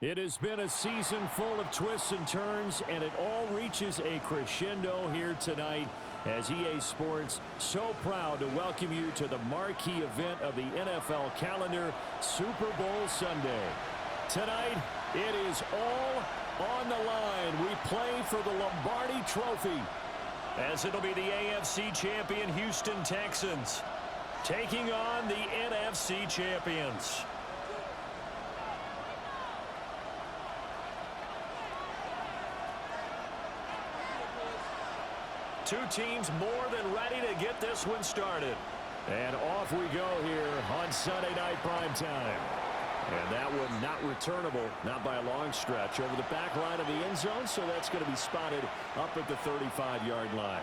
It has been a season full of twists and turns, and it all reaches a crescendo here tonight as EA Sports so proud to welcome you to the marquee event of the NFL calendar, Super Bowl Sunday. Tonight, it is all on the line. We play for the Lombardi Trophy, as it'll be the AFC champion Houston Texans taking on the NFC champions. Two teams more than ready to get this one started. And off we go here on Sunday Night Primetime. And that one not returnable, not by a long stretch, over the back line of the end zone, so that's going to be spotted up at the 35-yard line.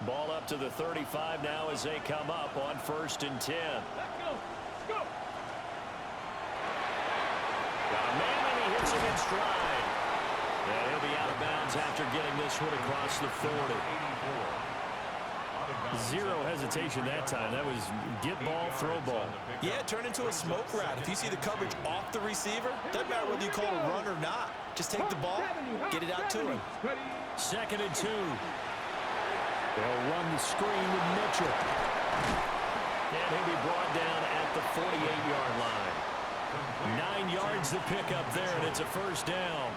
Ball up to the 35 now as they come up on 1st and 10. Let's go. Got a man, and he hits him in stride. And he'll be out of bounds after getting this one across the 40. Zero hesitation that time. That was get ball, throw ball. Yeah, turn into a smoke route. If you see the coverage off the receiver, doesn't matter whether you call it a run or not. Just take the ball, get it out to him. 2nd and 2. They'll run the screen with Mitchell. And he'll be brought down at the 48-yard line. 9 yards to pick up there, and it's a first down.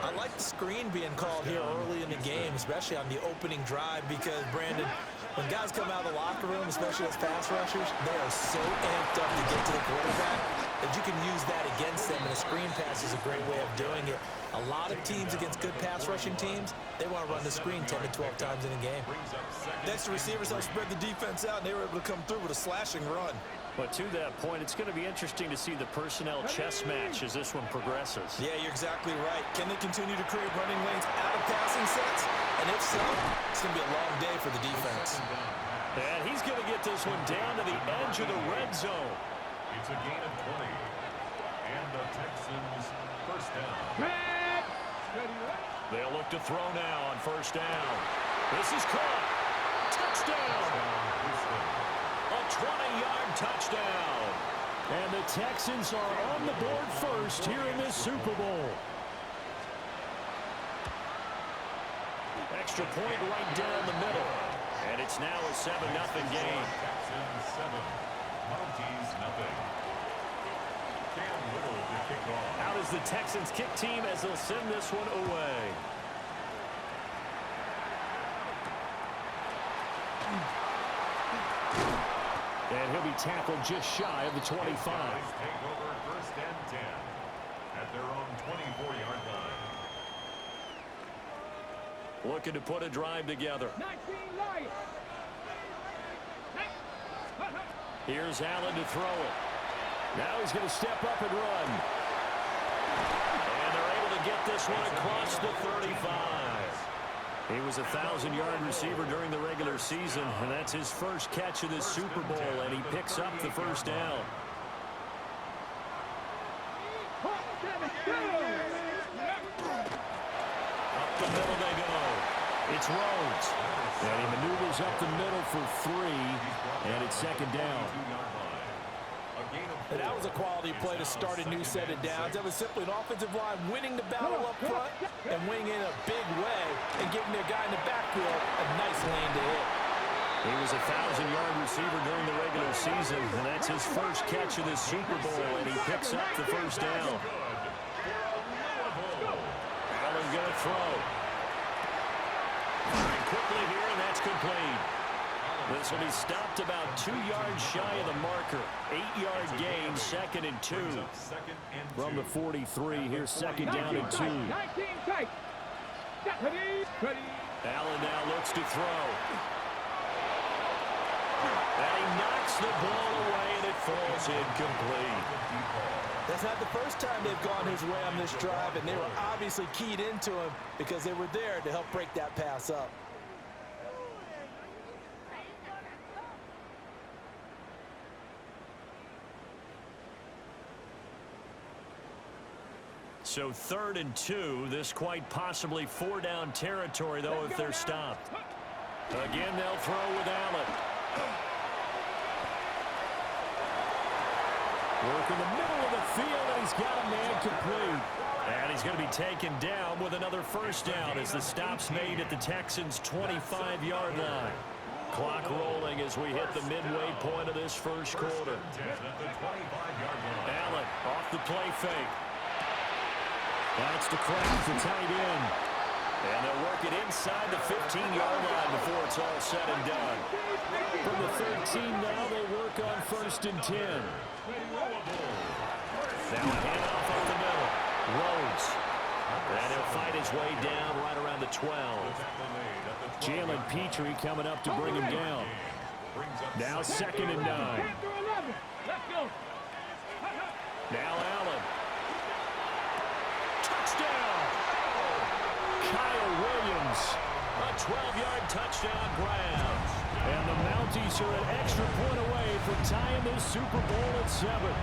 I like the screen being called here early in the game, especially on the opening drive, because, Brandon, when guys come out of the locker room, especially as pass rushers, they are so amped up to get to the quarterback that you can use that against them, and a screen pass is a great way of doing it. A lot of teams against good pass rushing teams, they want to run the screen 10 to 12 times in a game. Next, the receivers help spread the defense out, and they were able to come through with a slashing run. But to that point, it's going to be interesting to see the personnel chess match as this one progresses. Yeah, you're exactly right. Can they continue to create running lanes out of passing sets? And if so, it's going to be a long day for the defense. And he's going to get this one down to the edge of the red zone. It's a gain of 20. And the Texans first down. They'll look to throw now on 1st down. This is caught. Touchdown. A 20-yard touchdown. And the Texans are on the board first here in this Super Bowl. Extra point right down the middle. And it's now a 7-0 game. Texans 7. Monkeys nothing. Cam Little to kick off. Out is the Texans kick team as they'll send this one away. And he'll be tackled just shy of the 25. Take over 1st and 10 at their own 24-yard line. Looking to put a drive together. 19 life. Here's Allen to throw it. Now he's going to step up and run. And they're able to get this one across the 35. He was a 1,000-yard receiver during the regular season, and that's his first catch of this Super Bowl, and he picks up the first down. Up the middle they go. It's Rhodes. And he maneuvers up the middle for 3, and it's 2nd down. And that was a quality play to start a new set of downs. That was simply an offensive line winning the battle up front and winning in a big way and giving their guy in the backfield a nice lane to hit. He was a 1,000-yard receiver during the regular season, and that's his first catch of this Super Bowl, and he picks up the first down. Allen going to throw. Very quickly here, and that's complete. This will be stopped about 2 yards shy of the marker. 8-yard gain, 2nd and 2. From the 43, here's 2nd down and 2. Allen now looks to throw. And he knocks the ball away, and it falls incomplete. That's not the first time they've gone his way on this drive, and they were obviously keyed into him because they were there to help break that pass up. So 3rd and 2. This quite possibly 4-down territory, though, if they're stopped. Again, they'll throw with Allen. Work in the middle of the field, and he's got a man complete. And he's going to be taken down with another first down as the stop's made at the Texans' 25-yard line. Clock rolling as we hit the midway point of this first quarter. Allen off the play fake. That's to Kraft, the tight end. And they'll work it inside the 15-yard line before it's all said and done. From the 13 now, they work on 1st and 10. Now a handoff up the middle. Rhodes. And he'll fight his way down right around the 12. Jalen Petrie coming up to bring him down. Now 2nd and 9. Now Allen. Touchdown! Kyle Williams. A 12-yard touchdown grab. And the Mounties are an extra point away from tying this Super Bowl at 7.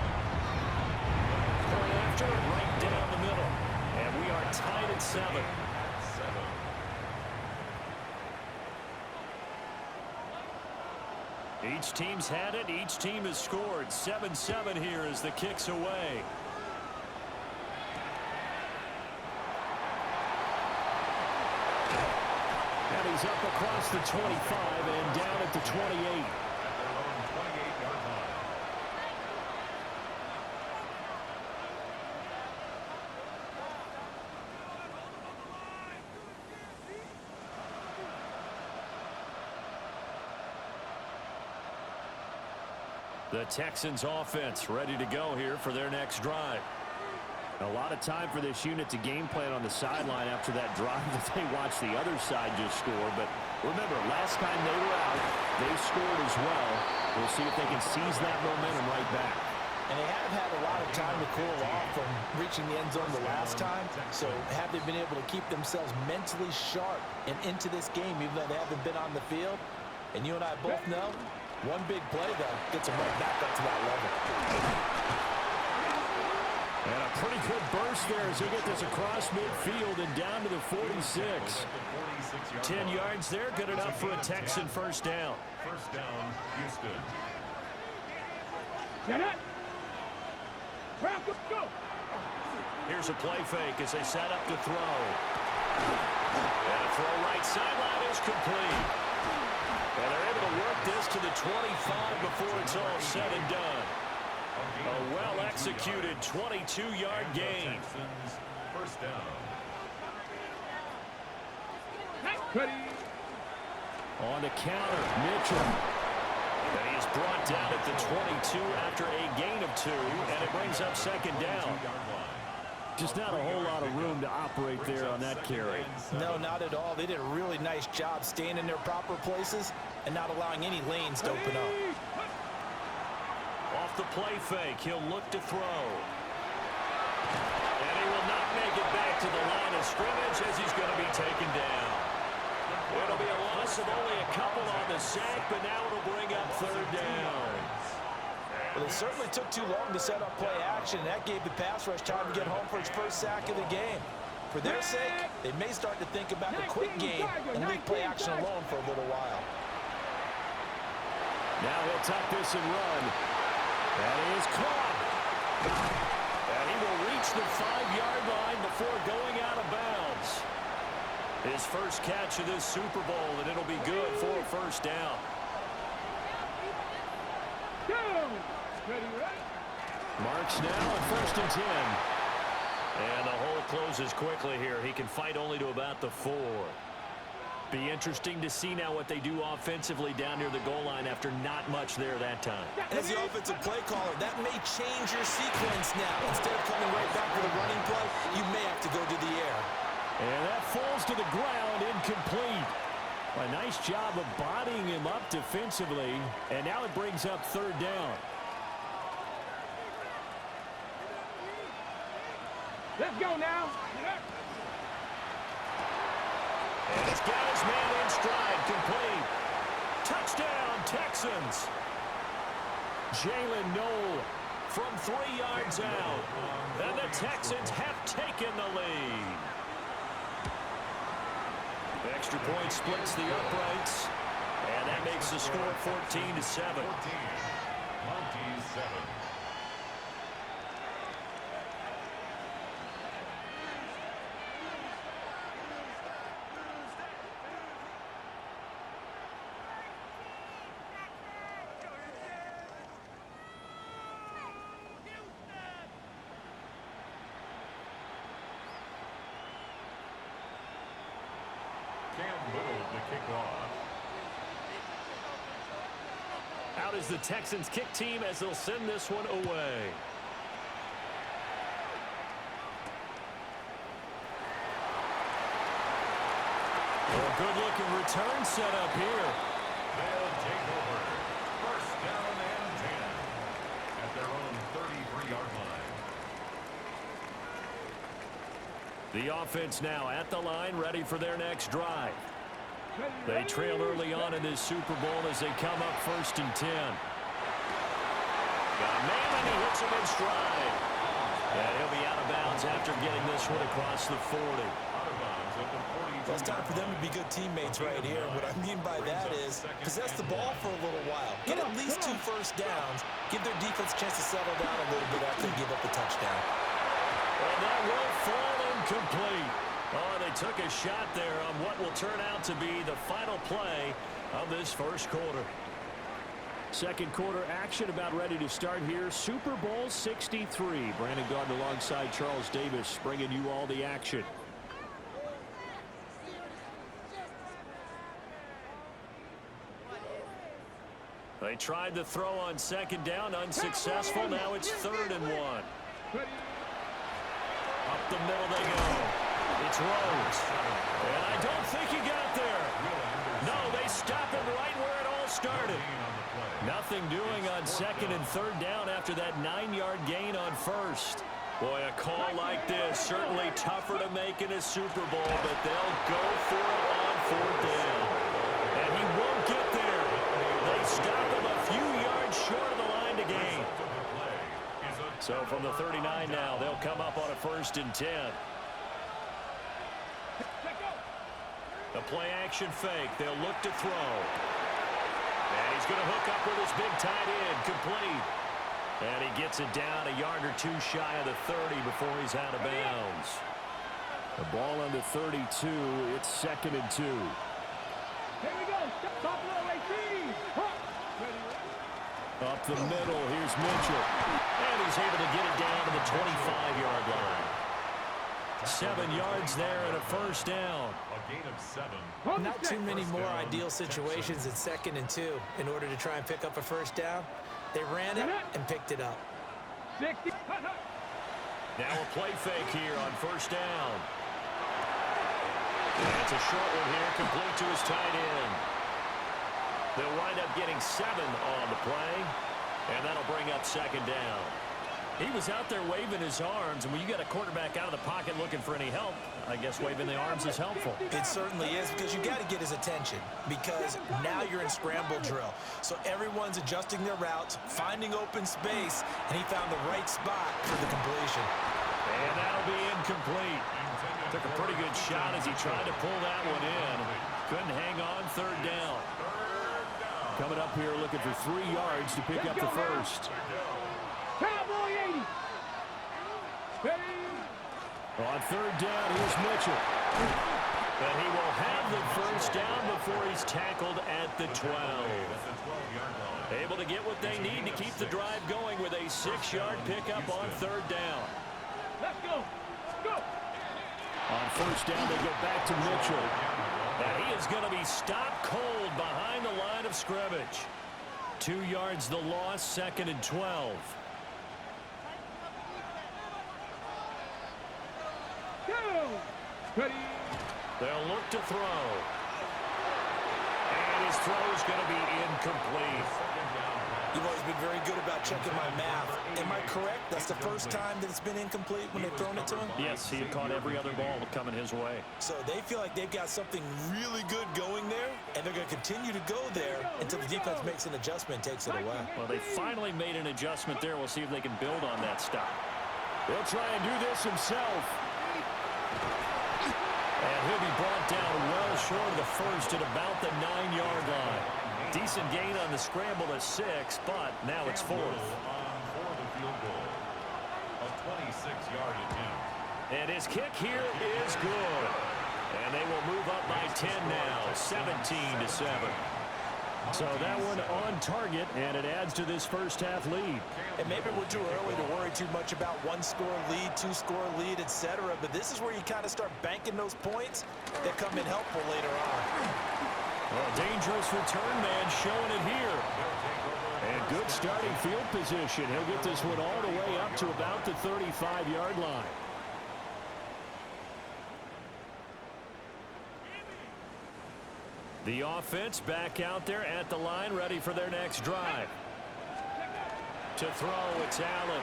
Point after, right down the middle. And we are tied at 7. Each team's had it. Each team has scored. 7-7 here as the kick's away. And he's up across the 25 and down at the 28. The Texans offense ready to go here for their next drive. A lot of time for this unit to game plan on the sideline after that drive that they watched the other side just score. But remember, last time they were out, they scored as well. We'll see if they can seize that momentum right back. And they have had a lot of time to cool off from reaching the end zone the last time. So have they been able to keep themselves mentally sharp and into this game, even though they haven't been on the field? And you and I both know, one big play, though, gets them right back up to that level. And a pretty good burst there as they get this across midfield and down to the 46. 10 yards there, good enough for a Texan first down. First down, Houston. Get it. Go. Here's a play fake as they set up to throw. And a throw right sideline is complete. And they're able to work this to the 25 before it's all said and done. A well-executed 22-yard gain. First down. On the counter, Mitchell. And he is brought down at the 22 after a gain of 2, and it brings up 2nd down. Just not a whole lot of room to operate there on that carry. No, not at all. They did a really nice job staying in their proper places and not allowing any lanes to open up. Off the play fake, he'll look to throw. And he will not make it back to the line of scrimmage as he's going to be taken down. It'll be a loss of only a couple on the sack, but now it'll bring up 3rd down. Well, it certainly took too long to set up play action, and that gave the pass rush time to get home for its first sack of the game. For their sake, they may start to think about a quick game and leave play action alone for a little while. Now he'll tuck this and run. And he is caught. And he will reach the 5-yard line before going out of bounds. His first catch of this Super Bowl, and it'll be good for a first down. Marks now at 1st and 10. And the hole closes quickly here. He can fight only to about the 4. Be interesting to see now what they do offensively down near the goal line after not much there that time. As the offensive play caller, that may change your sequence now. Instead of coming right back with a running play, you may have to go to the air. And that falls to the ground, incomplete. A nice job of bodying him up defensively, and now it brings up 3rd down. Let's go now. And he's got his man in stride, complete. Touchdown, Texans. Jalen Noel from 3 yards out. And the Texans have taken the lead. The extra point splits the uprights. And that makes the score 14-7. 14, Monty 7. Out is the Texans kick team as they'll send this one away. Oh, good-looking return set up here. They'll take over. First down and 10 at their own 33-yard line. The offense now at the line, ready for their next drive. They trail early on in this Super Bowl as they come up 1st and 10. Got a man, and he hits him in stride. And he'll be out of bounds after getting this one across the 40. Out of bounds at the 42. Well, it's time for them to be good teammates right here. What I mean by that is possess the ball for a little while. Get at least 2 first downs. Give their defense a chance to settle down a little bit after they give up a touchdown. And that will fall incomplete. Oh, they took a shot there on what will turn out to be the final play of this first quarter. Second quarter action about ready to start here. Super Bowl 63. Brandon Gardner alongside Charles Davis bringing you all the action. They tried to throw on 2nd down, unsuccessful. Now it's 3rd and 1. Up the middle they go. It's Rhodes. And I don't think he got there. No, they stop him right where it all started. Nothing doing on 2nd and 3rd down after that 9-yard gain on 1st. Boy, a call like this, certainly tougher to make in a Super Bowl, but they'll go for it on 4th down. And he won't get there. They stop him a few yards short of the line to gain. So from the 39 now, they'll come up on a 1st and 10. The play action fake. They'll look to throw. And he's going to hook up with his big tight end. Complete. And he gets it down a yard or 2 shy of the 30 before he's out of bounds. The ball on the 32. It's 2nd and 2. Here we go. Stop low, 18. Up the middle. Here's Mitchell. And he's able to get it down to the 25-yard line. 7 yards there and a 1st down. A gain of 7. Not too many more ideal situations in 2nd and 2 in order to try and pick up a 1st down. They ran it and picked it up. 60. Now a play fake here on 1st down. That's a short one here, complete to his tight end. They'll wind up getting 7 on the play, and that'll bring up 2nd down. He was out there waving his arms, and when you got a quarterback out of the pocket looking for any help, I guess waving the arms is helpful. It certainly is, because you got to get his attention, because now you're in scramble drill. So everyone's adjusting their routes, finding open space, and he found the right spot for the completion. And that'll be incomplete. Took a pretty good shot as he tried to pull that one in. Couldn't hang on 3rd down. Coming up here looking for 3 yards to pick up the 1st. Cowboy 80. Ready. On 3rd down, here's Mitchell. And he will have the 1st down before he's tackled at the 12. Able to get what they need to keep the drive going with a 6-yard pickup on 3rd down. Let's go. Go. On 1st down, they go back to Mitchell. And he is going to be stopped cold behind the line of scrimmage. 2 yards the loss, 2nd and 12. Go. Ready. They'll look to throw. And his throw is going to be incomplete. You've always been very good about checking my math. Am I correct? That's the first time that it's been incomplete when they've thrown it to him? Yes, he had caught every other ball coming his way. So they feel like they've got something really good going there, and they're going to continue to go there until the defense makes an adjustment and takes it away. Well, they finally made an adjustment there. We'll see if they can build on that stop. He'll try and do this himself. And he'll be brought down well short of the first at about the 9-yard line. Decent gain on the scramble at 6, but now it's 4th. For the field goal. A 26-yard attempt. And his kick here is good. And they will move up by 10 now, 17-7. So that one on target, and it adds to this first half lead. And maybe we're too early to worry too much about one-score lead, two-score lead, etc. But this is where you kind of start banking those points that come in helpful later on. Well, dangerous return man showing it here. And good starting field position. He'll get this one all the way up to about the 35-yard line. The offense back out there at the line, ready for their next drive. To throw, it's Allen.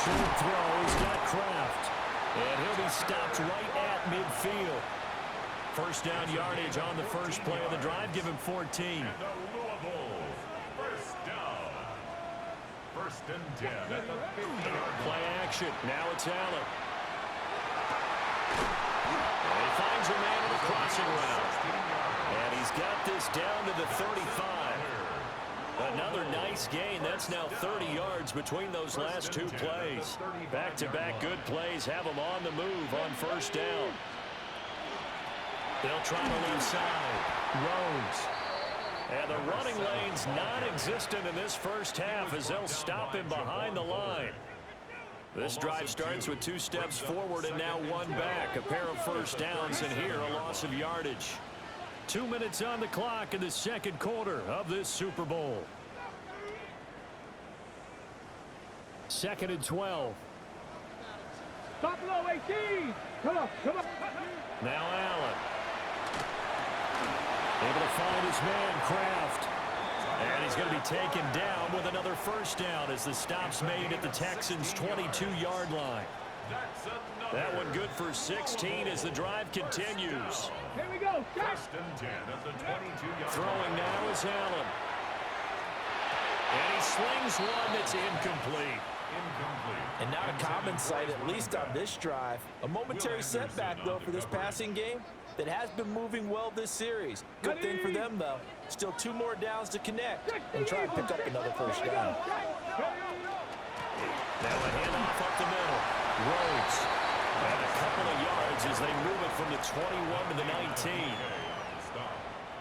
Short throw, he's got Kraft. And he'll be stopped right at midfield. First down yardage on the first play of the drive. Give him 14. And the Louisville first down. First and 10 at the 50-yard line. Play action. Now it's Allen. And he finds a man in the crossing route. And he's got this down to the 35. Another nice gain. That's now 30 yards between those last two plays. Back-to-back good plays have them on the move on first down. They'll try the left side. Rhodes. And the running lane's non-existent in this first half as they'll stop him behind the line. This drive starts with 2 steps forward and now 1 back. A pair of first downs, and here a loss of yardage. 2 minutes on the clock in the second quarter of this Super Bowl. 2nd and 12. Stop low, 18. Come on, come on. Now Allen. Able to find his man, Kraft. And he's going to be taken down with another first down as the stop's made at the Texans' 22-yard line. That one good for 16 as the drive continues. Here we go. First and 10 at the 22-yard Throwing now is Allen. And he slings one that's incomplete. And not a common sight, at least on this drive. A momentary setback, though, for this passing game that has been moving well this series. Good thing for them, though. Still 2 more downs to connect and try and pick up another first down. Now a handoff up the middle. Rhodes. And a couple of yards as they move it from the 21 to the 19.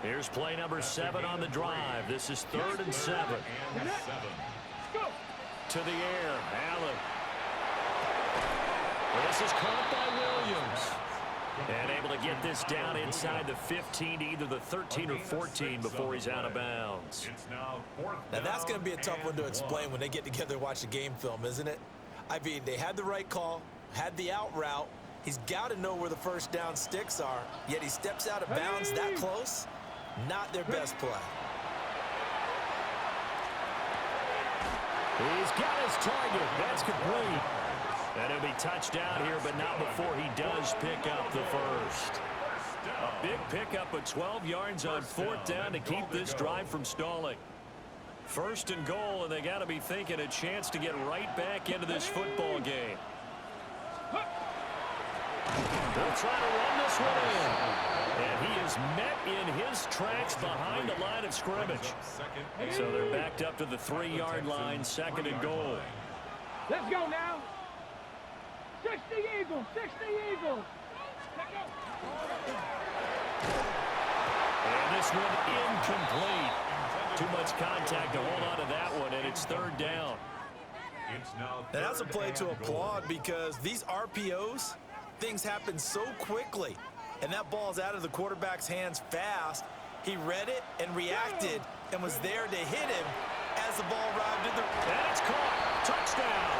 Here's play number 7 on the drive. This is 3rd and 7. To the air, Allen. This is caught by Williams. And able to get this down inside the 15 to either the 13 or 14 before he's out of bounds. Now that's going to be a tough one to explain when they get together and watch the game film, isn't it? I mean, they had the right call, had the out route. He's got to know where the first down sticks are, yet he steps out of bounds that close. Not their best play. He's got his target. That's complete. And he'll be touchdown here, but not before he does pick up the first. A big pickup of 12 yards on 4th down to keep this drive from stalling. 1st and goal, and they got to be thinking a chance to get right back into this football game. They'll try to run this one in. And he is met in his tracks behind the line of scrimmage. So they're backed up to the 3-yard line, 2nd and goal. Let's go now. 60 Eagles, 60 Eagles. And this one incomplete. Too much contact to hold on to that one, and it's 3rd down. And that's a play to applaud because these RPOs, things happen so quickly. And that ball's out of the quarterback's hands fast. He read it and reacted and was there to hit him as the ball arrived in the... And it's caught. Touchdown.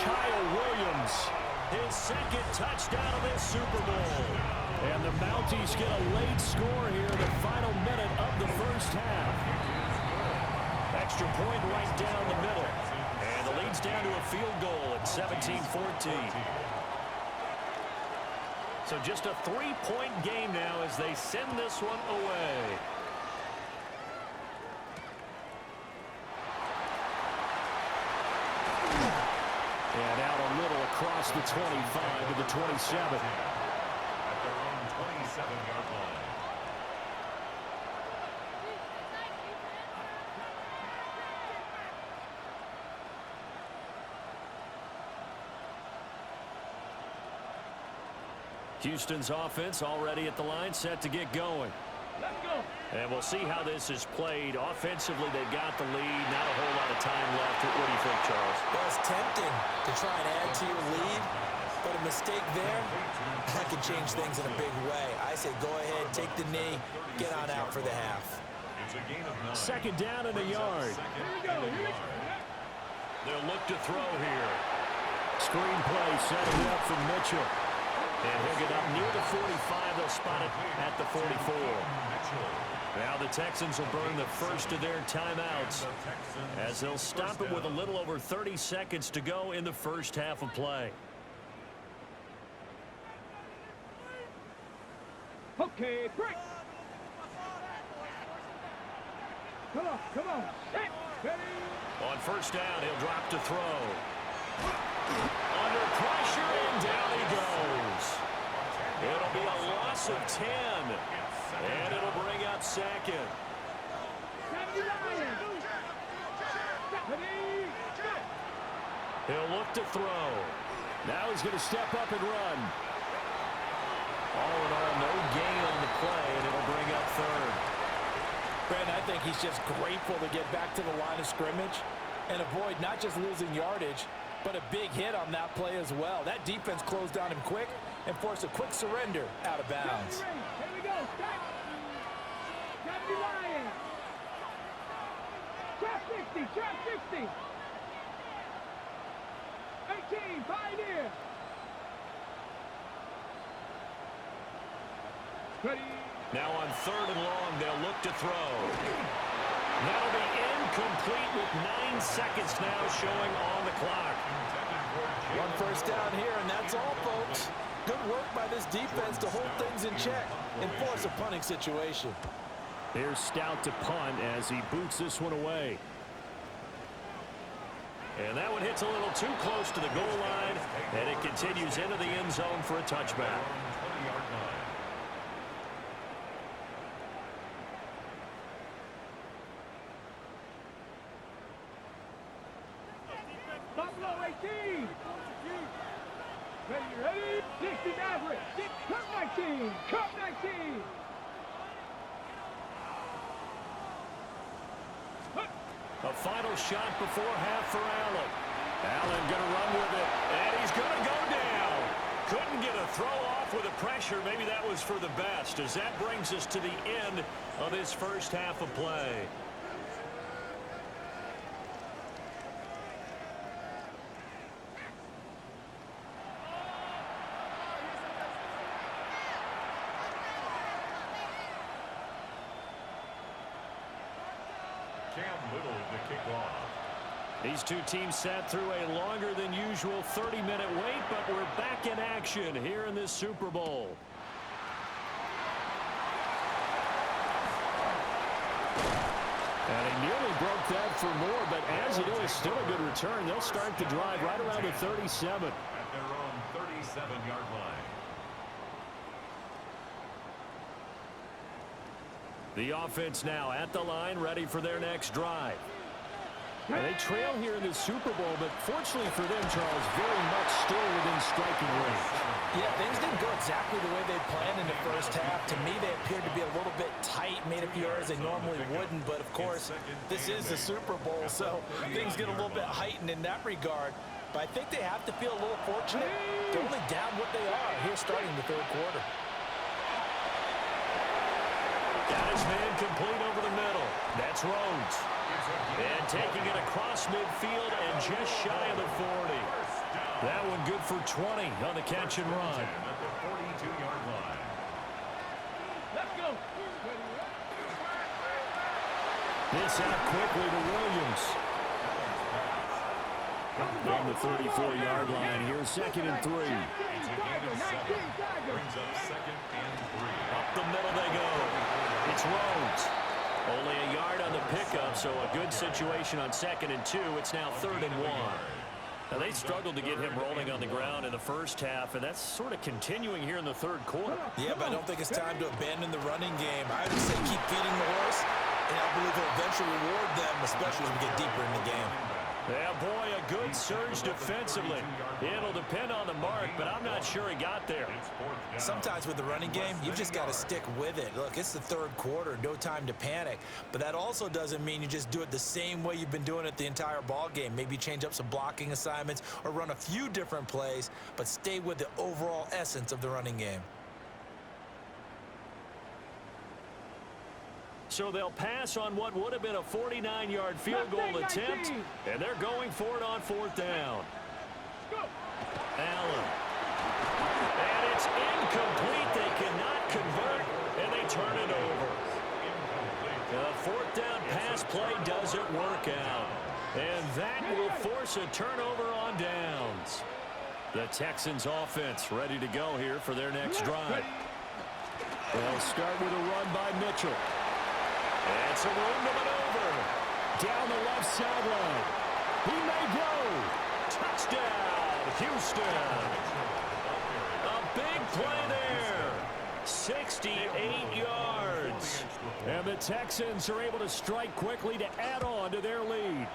Kyle Williams, his 2nd touchdown of this Super Bowl. And the Mounties get a late score here in the final minute of the first half. Extra point right down the middle. And the lead's down to a field goal at 17-14. So just a 3-point game now as they send this one away. And out a little across the 25 to the 27. At their own 27-yard line. Houston's offense already at the line, set to get going. Let's go. And we'll see how this is played. Offensively, they got the lead. Not a whole lot of time left. What do you think, Charles? Well, it's tempting to try and add to your lead, but a mistake there, that can change things in a big way. I say go ahead, take the knee, get on out for the half. It's a gain of 9. Second down and a yard. Here we go. They'll look to throw here. Screen play setting up for Mitchell. And he'll get up near the 45. They'll spot it at the 44. Now the Texans will burn the first of their timeouts as they'll stop it with a little over 30 seconds to go in the first half of play. Okay, break. Come on, come on. Set. Ready. On first down, he'll drop to throw. Under pressure, and down he goes. It'll be a loss of 10. And it'll bring up second. He'll look to throw. Now he's going to step up and run. All in all, no gain on the play, and it'll bring up third. Brandon, I think he's just grateful to get back to the line of scrimmage and avoid not just losing yardage, but a big hit on that play as well. That defense closed on him quick and forced a quick surrender out of bounds. Here we go. Stop. Lion. Trap 60. Trap 60. 18. Pioneer. Ready. Now on third and long, they'll look to throw. That'll be incomplete with 9 seconds now showing on the clock. One first down here, and that's all, folks. Good work by this defense to hold things in check and force a punting situation. Here's Stout to punt as he boots this one away. And that one hits a little too close to the goal line, and it continues into the end zone for a touchback. Buffalo 18. Ready. 60 Maverick. Cup 19. Cup 19. A final shot before half for Allen. Allen going to run with it, and he's going to go down. Couldn't get a throw off with the pressure. Maybe that was for the best, as that brings us to the end of this first half of play. These two teams sat through a longer than usual 30-minute wait, but we're back in action here in this Super Bowl. And he nearly broke that for more, but as it is, still a good return. They'll start the drive right around the 37. At their own 37-yard line. The offense now at the line, ready for their next drive. And they trail here in the Super Bowl, but fortunately for them, Charles, very much still within striking range. Yeah, things didn't go exactly the way they planned in the first half. To me, they appeared to be a little bit tight, made a few errors they normally wouldn't. But, of course, this is the Super Bowl, so things get a little bit heightened in that regard. But I think they have to feel a little fortunate to only down what they are here starting the third quarter. Got his man complete over the middle. That's Rhodes. And taking it across midfield and just shy of the 40. That one good for 20 on the catch and run. At the 42-yard line. Let's go. This out quickly to Williams. From the 34-yard line, here's 2nd and 3. It's a gain of 7. Brings up 2nd and 3. Up the middle they go. It's Rhodes. Only a yard on the pickup, so a good situation on 2nd and 2. It's now 3rd and 1. Now, they struggled to get him rolling on the ground in the first half, and that's sort of continuing here in the third quarter. Yeah, but I don't think it's time to abandon the running game. I would say keep feeding the horse, and I believe he'll eventually reward them, especially as we get deeper in the game. Yeah, boy, a good surge defensively. It'll depend on the mark, but I'm not sure he got there. Sometimes with the running game, you've just got to stick with it. Look, it's the third quarter, no time to panic. But that also doesn't mean you just do it the same way you've been doing it the entire ball game. Maybe change up some blocking assignments or run a few different plays, but stay with the overall essence of the running game. So they'll pass on what would have been a 49-yard field goal attempt, and they're going for it on 4th down. Allen. And it's incomplete. They cannot convert, and they turn it over. The 4th down pass play doesn't work out, and that will force a turnover on downs. The Texans offense ready to go here for their next drive. They'll start with a run by Mitchell. It's a room to maneuver. Down the left sideline. He may go. Touchdown, Houston. A big play there. 68 yards. And the Texans are able to strike quickly to add on to their lead.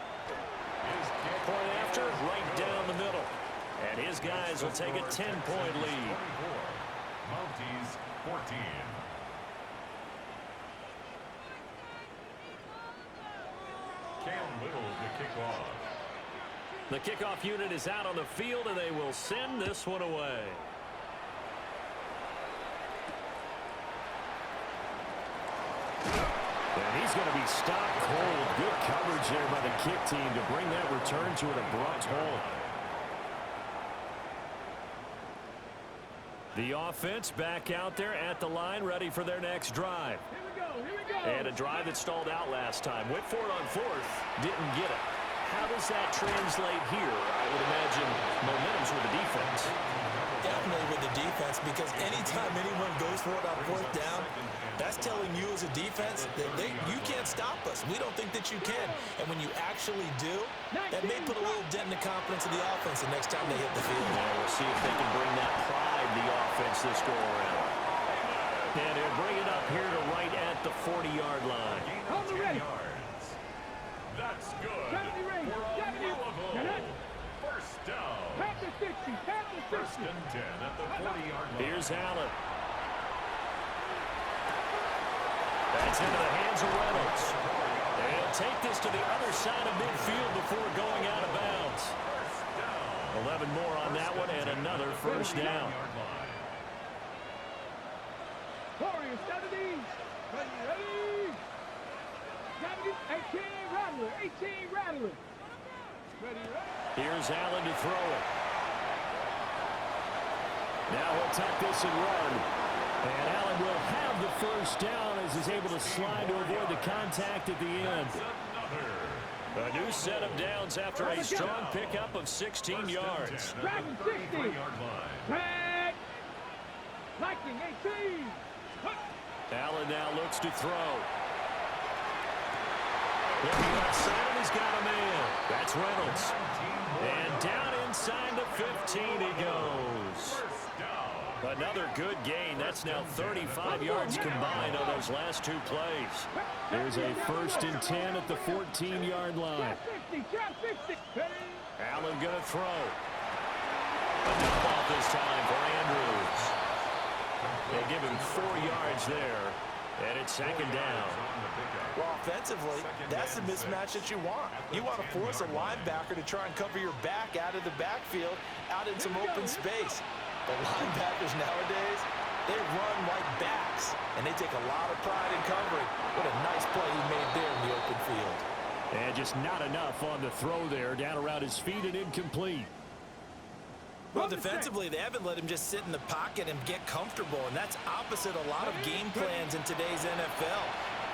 Point after, right down the middle. And his guys will take a 10-point lead. Mounties 14. Cam Little to kick off. The kickoff unit is out on the field, and they will send this one away. And he's going to be stopped cold. Good coverage there by the kick team to bring that return to an abrupt halt. The offense back out there at the line, ready for their next drive. Here we go. And a drive that stalled out last time. Went for it on 4th, didn't get it. How does that translate here? I would imagine momentum's with the defense. Definitely with the defense, because anytime anyone goes for it on 4th down, that's telling you as a defense that you can't stop us. We don't think that you can. And when you actually do, that may put a little dent in the confidence of the offense the next time they hit the field. Yeah, we'll see if they can bring that pride to the offense this go-around. And they'll bring it up here to right at the 40-yard line. Hold the ready. That's good. 70 range. 70. First down. Tap the 60. Tap the 60. First and 10 at the 40-yard line. Here's Allen. That's into the hands of Reynolds. They'll take this to the other side of midfield before going out of bounds. 11 more on that one, and another first down. Warriors, 70. Ready. 70. 18 Rattler. 18 Rattler. Ready. Here's Allen to throw it. Now he'll tuck this and run. And Allen will have the first down as he's able to slide to avoid the contact at the end. A new set of downs after a strong pickup of 16 yards. Dragon 60. Drag. Lightning 18. Allen now looks to throw. Looking left side, and he's got a man. That's Reynolds. And down inside the 15 he goes. Another good gain. That's now 35 yards combined on those last two plays. There's a 1st and 10 at the 14-yard line. Allen going to throw. A dump off this time for Andrews. They give him 4 yards there, and it's 2nd down. Well, offensively, that's the mismatch that you want. You want to force a linebacker to try and cover your back out of the backfield, out in some open space. But linebackers nowadays, they run like backs, and they take a lot of pride in covering. What a nice play he made there in the open field. And just not enough on the throw there, down around his feet and incomplete. Well, defensively, they haven't let him just sit in the pocket and get comfortable, and that's opposite a lot of game plans in today's NFL.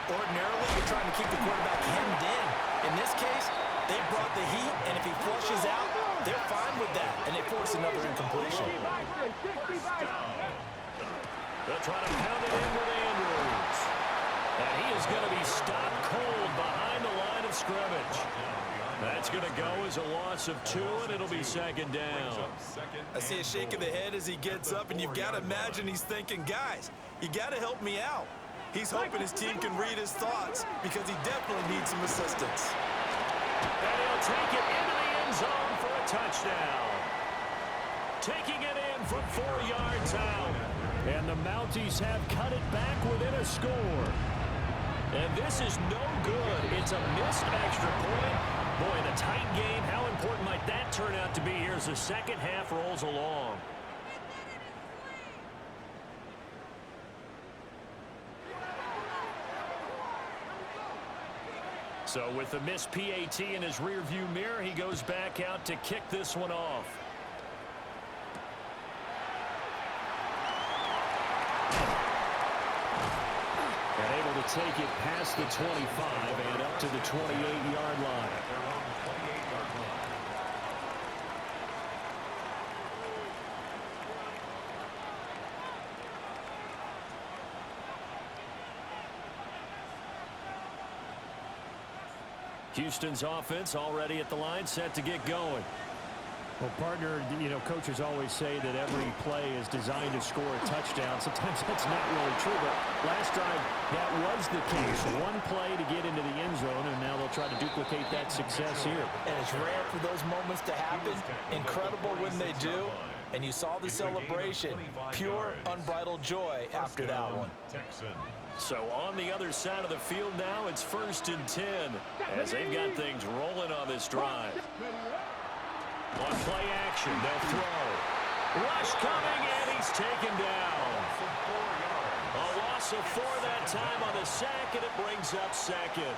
Ordinarily, you're trying to keep the quarterback hemmed in. In this case, they brought the heat, and if he flushes out, they're fine with that, and they force another incompletion. They'll try to pound it in with Andrews. And he is going to be stopped cold behind the line of scrimmage. That's going to go as a loss of 2, and it'll be second down. I see a shake of the head as he gets up, and you've got to imagine he's thinking, guys, you got to help me out. He's hoping his team can read his thoughts because he definitely needs some assistance. And he'll take it into the end zone for a touchdown. Taking it in from 4 yards out. And the Mounties have cut it back within a score. And this is no good. It's a missed extra point. Boy, in a tight game, how important might that turn out to be here as the second half rolls along? So with the missed PAT in his rearview mirror, he goes back out to kick this one off. And able to take it past the 25 and up to the 28-yard line. Houston's offense already at the line, set to get going. Well, partner, you know, coaches always say that every play is designed to score a touchdown. Sometimes that's not really true, but last drive, that was the case. One play to get into the end zone, and now they'll try to duplicate that success here. And it's rare for those moments to happen. Incredible when they do. And you saw the celebration. Pure, unbridled joy after that one. So on the other side of the field now, it's 1st and 10 as they've got things rolling on this drive. On play action, they'll throw. Rush coming, and he's taken down. A loss of 4 that time on the sack, and it brings up second.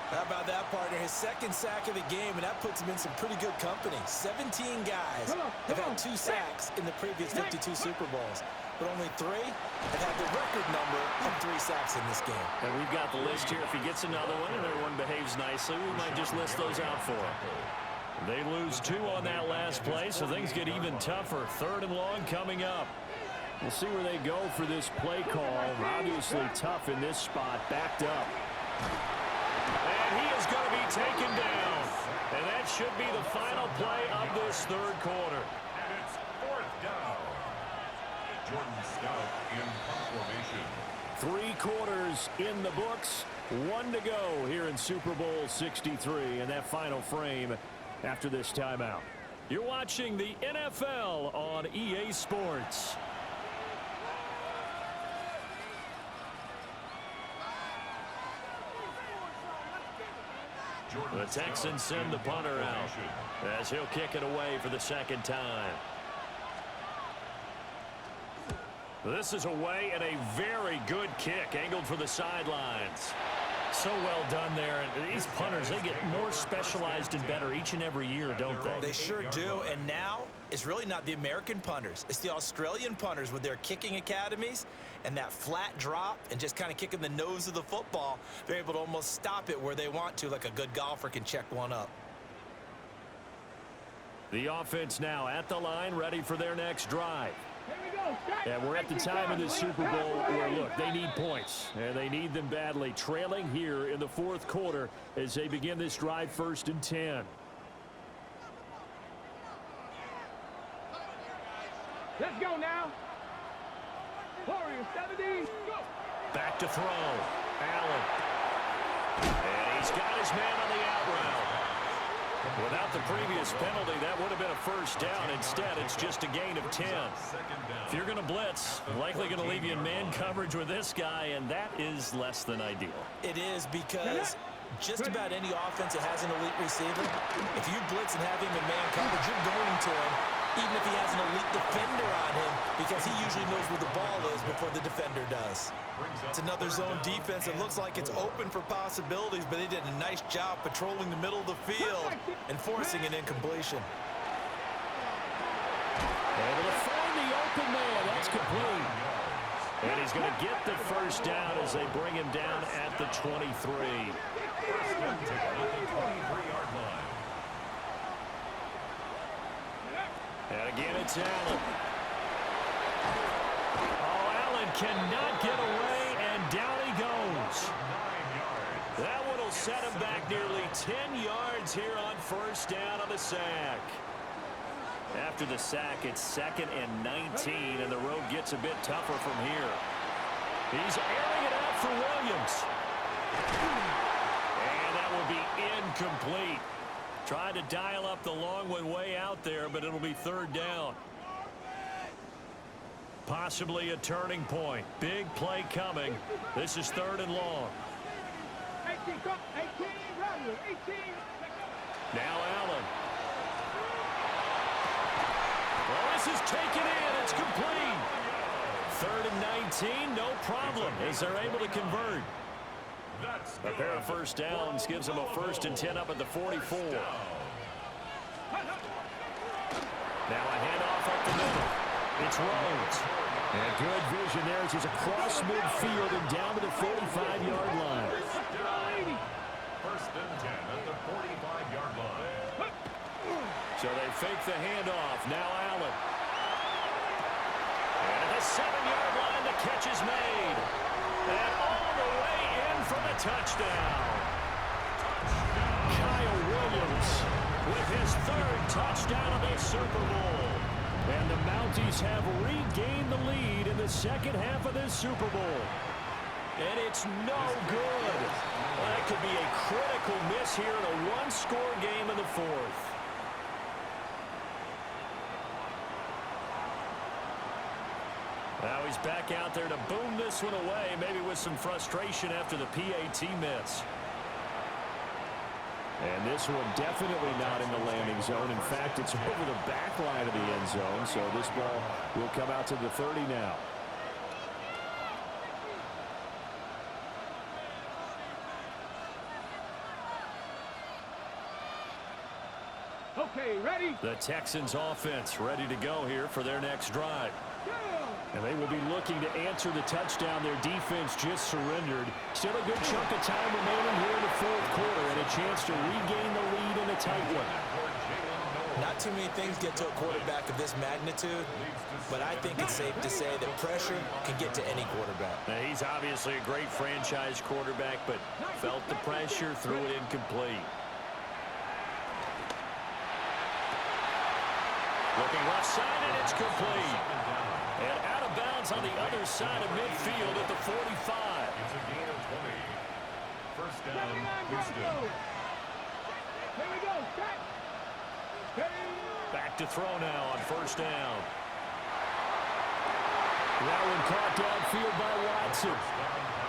How about that, partner? His second sack of the game, and that puts him in some pretty good company. 17 guys have had 2 sacks in the previous 52 Super Bowls, but only 3 have had the record number of 3 sacks in this game. And we've got the list here. If he gets another one and everyone behaves nicely, we might just list those out for him. They lose 2 on that last play, so things get even tougher. 3rd and long coming up. We'll see where they go for this play call. Obviously tough in this spot, backed up. And he is going to be taken down. And that should be the final play of this 3rd quarter. And it's 4th down. Jordan Stout in punt formation. 3 quarters in the books. 1 to go here in Super Bowl 63 in that final frame after this timeout. You're watching the NFL on EA Sports. The Texans send the punter out as he'll kick it away for the 2nd time. This is away and a very good kick angled for the sidelines. So well done there. And these punters, they get more specialized and better each and every year, don't they? They sure do. And now it's really not the American punters. It's the Australian punters with their kicking academies and that flat drop and just kind of kicking the nose of the football. They're able to almost stop it where they want to, like a good golfer can check one up. The offense now at the line, ready for their next drive. And we're at the time of the Super Bowl where, look, they need points. And they need them badly. Trailing here in the 4th quarter as they begin this drive 1st and 10. Let's go now. Warriors 70. Go. Back to throw. Allen. And he's got his man on the out route. Without the previous penalty, that would have been a 1st down. Instead, it's just a gain of 10. If you're going to blitz, likely going to leave you in man coverage with this guy, and that is less than ideal. It is, because just about any offense that has an elite receiver, if you blitz and have him in man coverage, you're going to him, even if he has an elite defender on him, because he usually knows where the ball is before the defender does. It's another zone defense. It looks like it's open for possibilities, but they did a nice job patrolling the middle of the field and forcing an incompletion. Able to find the open man. That's complete. And he's going to get the 1st down as they bring him down at the 23. First down at the 23-yard line. And again, it's Allen. Oh, Allen cannot get away, and down he goes. That one will set him back nearly 10 yards here on first down on the sack. After the sack, it's 2nd and 19, and the road gets a bit tougher from here. He's airing it out for Williams. And that will be incomplete. Tried to dial up the long one way out there, but it'll be 3rd down. Possibly a turning point. Big play coming. This is 3rd and long. Now Allen. Well, this is taken in. It's complete. 3rd and 19, no problem, as they're able to convert. A pair of first downs gives them a 1st and 10 up at the 44. Now a handoff up the middle. It's Rhodes. And good vision there as he's across midfield and down to the 45-yard line. 1st and 10 at the 45-yard line. So they fake the handoff. Now Allen. And at the 7-yard line, the catch is made. And all the way in for the touchdown. Kyle Williams with his 3rd touchdown of the Super Bowl. And the Mounties have regained the lead in the second half of this Super Bowl. And it's no good. That could be a critical miss here in a one-score game in the 4th. Now he's back out there to boom this one away, maybe with some frustration after the PAT miss. And this one definitely not in the landing zone. In fact, it's over the back line of the end zone, so this ball will come out to the 30 now. Okay, ready? The Texans offense ready to go here for their next drive. And they will be looking to answer the touchdown their defense just surrendered. Still a good chunk of time remaining here in the 4th quarter and a chance to regain the lead in a tight one. Not too many things get to a quarterback of this magnitude, but I think it's safe to say that pressure can get to any quarterback. Now, he's obviously a great franchise quarterback, but felt the pressure, threw it incomplete. Looking left side, and it's complete. And out of bounds on the other side of midfield at the 45. It's a gain of 20. First down, Houston. Here we go. Back to throw now on first down. That one caught downfield by Watson.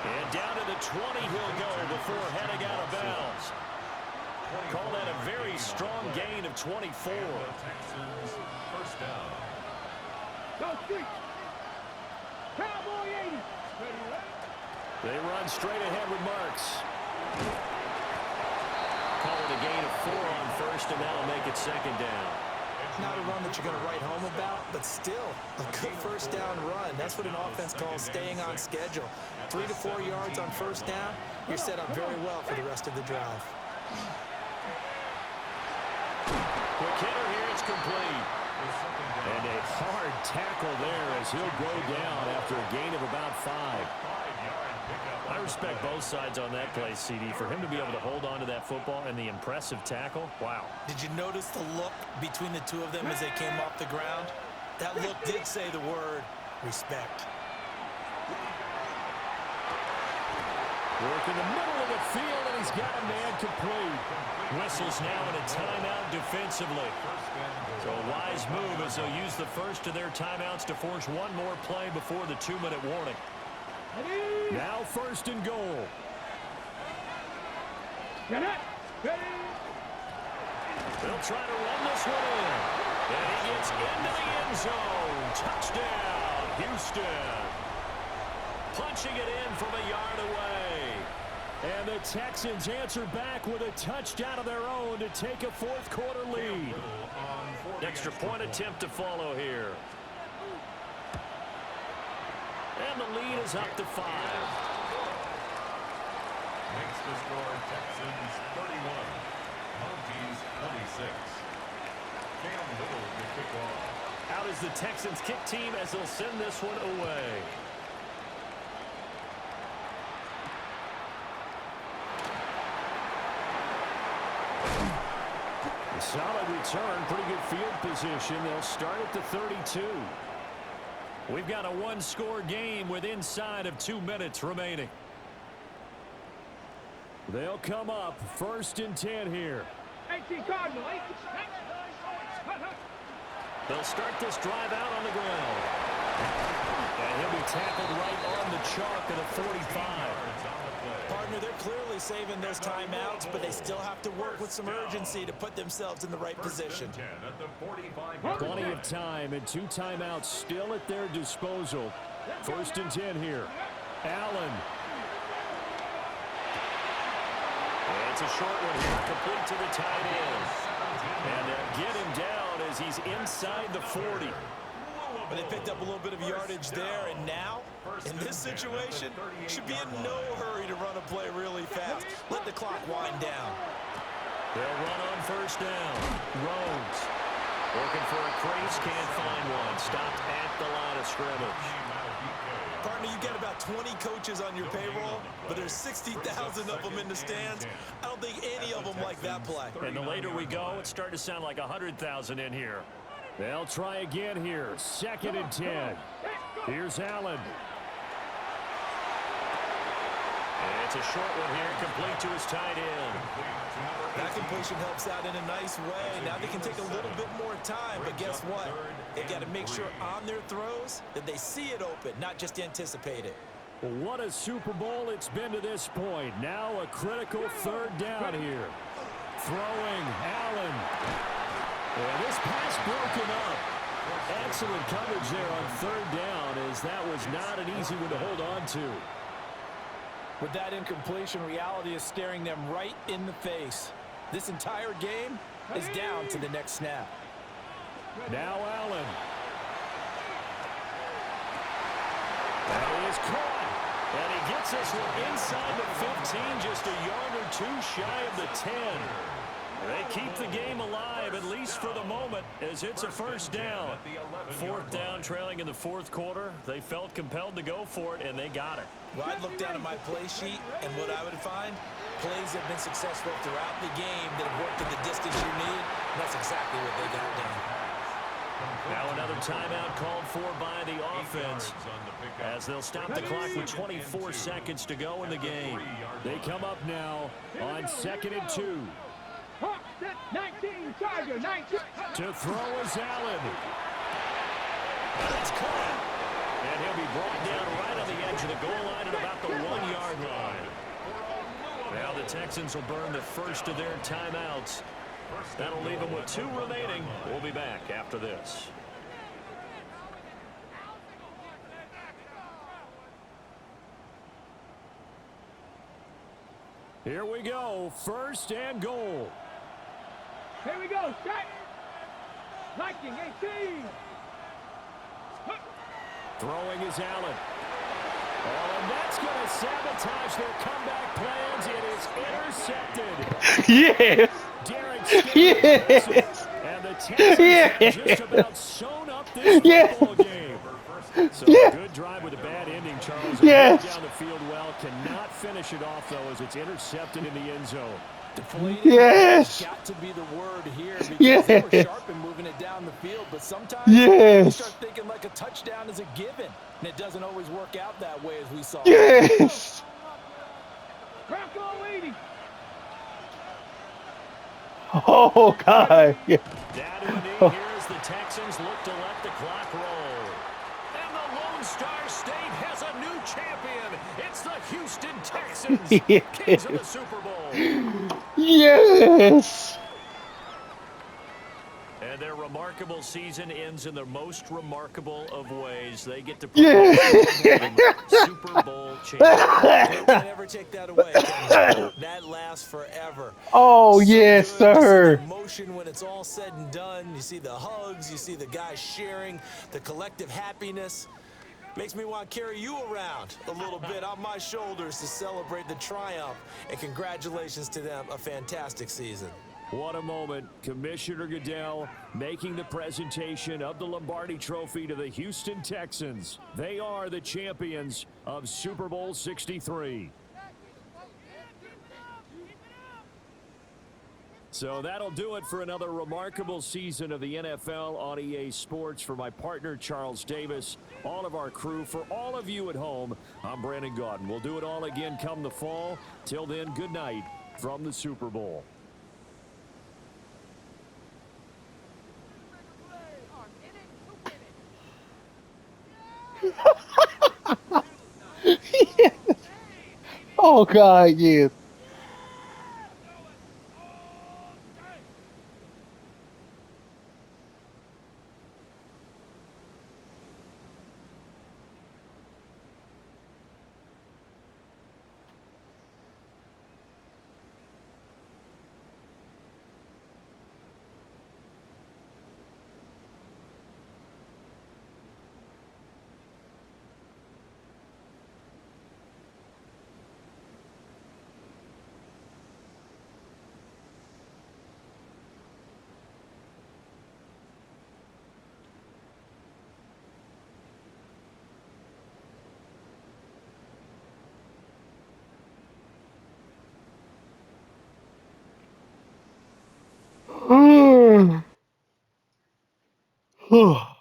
And down to the 20 he'll go before heading out of bounds. Call that a very strong gain of 24. Texans, first down. Go street. Cowboy 80. They run straight ahead with Marks. Call it a gain of 4 on first, and that'll make it 2nd down. Not a run that you're going to write home about, but still a good first down run. That's what an offense calls staying on schedule. 3 to 4 yards on first down, you're set up very well for the rest of the drive. Quick hitter here, it's complete. And a hard tackle there as he'll go down after a gain of about 5. I respect both sides on that play, CD. For him to be able to hold on to that football and the impressive tackle, wow. Did you notice the look between the two of them as they came off the ground? That look did say the word respect. Work in the middle of the field, and he's got a man complete. Whistles now in a timeout defensively. So a wise move as they'll use the first of their timeouts to force one more play before the 2-minute warning. Now 1st and goal. Get it. They'll try to run this one in. And he gets into the end zone. Touchdown, Houston. Punching it in from a yard away. And the Texans answer back with a touchdown of their own to take a 4th quarter lead. Extra point attempt to follow here. And the lead is up to 5. Makes the score Texans 31, Mounties 26. Cam Little to kick off. Out is the Texans kick team as they'll send this one away. A solid return, pretty good field position. They'll start at the 32. We've got a one-score game with inside of 2 minutes remaining. They'll come up 1st and 10 here. 18 Cardinal, 18. They'll start this drive out on the ground. And he'll be tackled right on the chalk at a 45. Partner, they're clearly saving those timeouts, but they still have to work with some urgency to put themselves in the right position. Plenty of time and 2 timeouts still at their disposal. 1st and 10 here. Allen. And it's a short one here, complete to the tight end. And they'll get him down as he's inside the 40. But they picked up a little bit of yardage there, and now, in this situation, should be in no hurry to run a play really fast. Let the clock wind down. They'll run on 1st down. Rhodes looking for a crease, can't find one. Stopped at the line of scrimmage. Partner, you get about 20 coaches on your payroll, but there's 60,000 of them in the stands. I don't think any of them like that play. And the later we go, it's starting to sound like 100,000 in here. They'll try again here. 2nd and 10. Here's Allen. And it's a short one here, complete to his tight end. That completion helps out in a nice way. Now they can take a little bit more time, but guess what? They've got to make sure on their throws that they see it open, not just anticipate it. Well, what a Super Bowl it's been to this point. Now a critical 3rd down here. Throwing, Allen. And this pass broken up. Excellent coverage there on 3rd down, as that was not an easy one to hold on to. With that incompletion, reality is staring them right in the face. This entire game is down to the next snap. Now Allen. And he is caught. And he gets this one inside the 15, just a yard or 2 shy of the 10. They keep the game alive, at least for the moment, as it's a 1st down. 4th down, trailing in the 4th quarter. They felt compelled to go for it, and they got it. Well, I'd look down at my play sheet, and what I would find, plays have been successful throughout the game that have worked at the distance you need. And that's exactly what they got done. Now another timeout called for by the offense, as they'll stop the clock with 24 seconds to go in the game. They come up now on 2nd and 2. 19, Charger, 19. To throw is Allen. That's caught. And he'll be brought down right on the edge of the goal line at about the 1-yard line. Now the Texans will burn the first of their timeouts. That'll leave them with 2 remaining. We'll be back after this. Here we go. 1st and goal. Here we go, set. Viking, 18. Throwing is Allen. Oh, and that's going to sabotage their comeback plans. It is intercepted. Yes. Derek Yes. And the Texans have just about sewn up this football game. So Yeah. a good drive with a bad ending, Charles. Yes. Down the field well. Cannot finish it off, though, as it's intercepted in the end zone. Deflating Yes. has got to be the word here, because Yes. they were sharp in moving it down the field, but sometimes Yes. you start thinking like a touchdown is a given, and it doesn't always work out that way, as we saw. Yes. Bronco 80. Oh, God. Yeah. Down to a knee here as the Texans look to let the clock roll. And the Lone Star State has a new champion. It's the Houston Texans, kings of the Super Bowl. Yes. And their remarkable season ends in the most remarkable of ways. They get to play Yes. Super Bowl champion. They can't ever take that away. That lasts forever. Oh, So yes, good to see sir. the emotion when it's all said and done. You see the hugs, you see the guys sharing, the collective happiness. Makes me want to carry you around a little bit on my shoulders to celebrate the triumph. And congratulations to them, a fantastic season. What a moment. Commissioner Goodell making the presentation of the Lombardi Trophy to the Houston Texans. They are the champions of Super Bowl 63. So that'll do it for another remarkable season of the NFL on EA Sports. For my partner, Charles Davis, all of our crew, for all of you at home, I'm Brandon Gaudin. We'll do it all again come the fall. Till then, good night from the Super Bowl. Yes. Oh, God, yes. Oh.